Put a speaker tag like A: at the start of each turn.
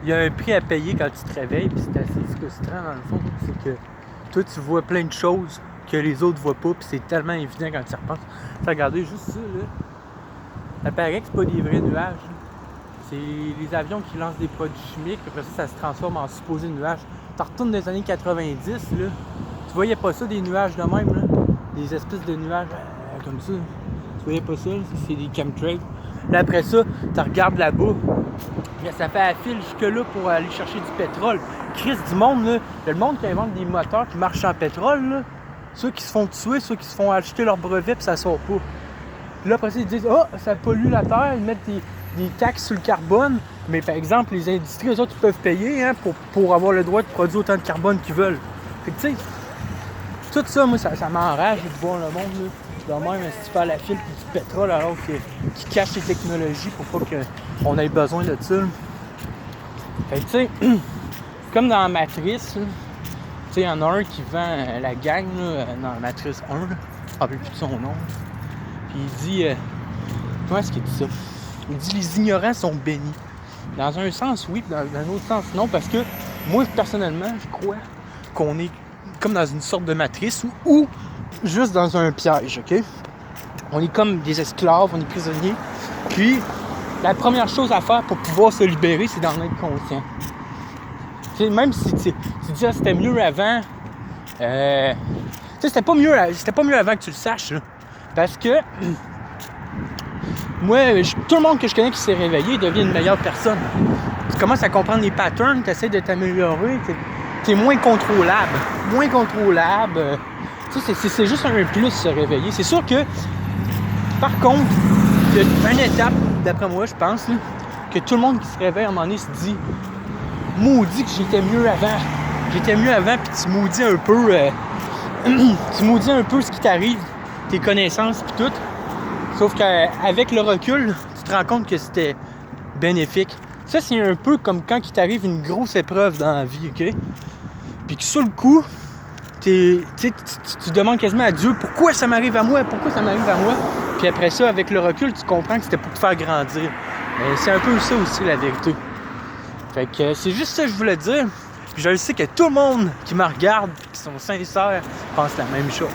A: il y a un prix à payer quand tu te réveilles, puis c'est assez frustrant dans le fond. C'est que toi, tu vois plein de choses que les autres voient pas, puis c'est tellement évident quand tu y repenses. Regardez juste ça, là. Ça paraît que c'est pas des vrais nuages. Là. C'est les avions qui lancent des produits chimiques, après ça se transforme en supposé nuages. Tu retournes des années 90, là, tu voyais pas ça, des nuages de même, là. Des espèces de nuages comme ça. Tu voyais pas ça, là, c'est des chemtrails. Là, après ça, tu regardes là-bas, ça fait un fil jusque-là pour aller chercher du pétrole. Christ du monde, là, le monde qui invente des moteurs qui marchent en pétrole, là, ceux qui se font tuer, ceux qui se font acheter leur brevet puis ça sort pas. Puis là, après ça, ils disent « Ah, ça pollue la terre, ils mettent des taxes sur le carbone. » Mais par exemple, les industries, eux autres, ils peuvent payer hein, pour avoir le droit de produire autant de carbone qu'ils veulent. Fait que tu sais, tout ça, moi, ça m'enrage de voir le monde, là. De même, si tu fais la file du pétrole alors qu'ils cachent les technologies pour pas qu'on ait besoin de ça. Fait que tu sais, comme dans Matrice, tu sais, il y en a un qui vend la gang là, dans Matrice 1, là, je ne rappelle plus de son nom. Puis il dit, comment est-ce qu'il dit ça? Il dit les ignorants sont bénis. Dans un sens, oui, dans un autre sens, non, parce que moi, personnellement, je crois qu'on est comme dans une sorte de matrice ou juste dans un piège, OK? On est comme des esclaves, on est prisonniers. Puis, la première chose à faire pour pouvoir se libérer, c'est d'en être conscient. T'sais, même si tu dis ah, c'était mieux avant, c'était pas mieux avant que tu le saches, là. Parce que moi, tout le monde que je connais qui s'est réveillé devient une meilleure personne. Tu commences à comprendre les patterns, tu essaies de t'améliorer, t'es moins contrôlable. C'est juste un plus se réveiller. C'est sûr que, par contre, il y a une étape, d'après moi, je pense, là, que tout le monde qui se réveille à un moment donné se dit « Maudit que j'étais mieux avant. » J'étais mieux avant, puis tu maudis un peu ce qui t'arrive, tes connaissances, puis tout. Sauf qu'avec le recul, tu te rends compte que c'était bénéfique. Ça, c'est un peu comme quand il t'arrive une grosse épreuve dans la vie, OK? Puis que sur le coup, tu demandes quasiment à Dieu pourquoi ça m'arrive à moi, Puis après ça, avec le recul, tu comprends que c'était pour te faire grandir. Mais c'est un peu ça aussi la vérité. Fait que c'est juste ça que je voulais dire. Puis je sais que tout le monde qui me regarde, qui sont sincères, pense la même chose.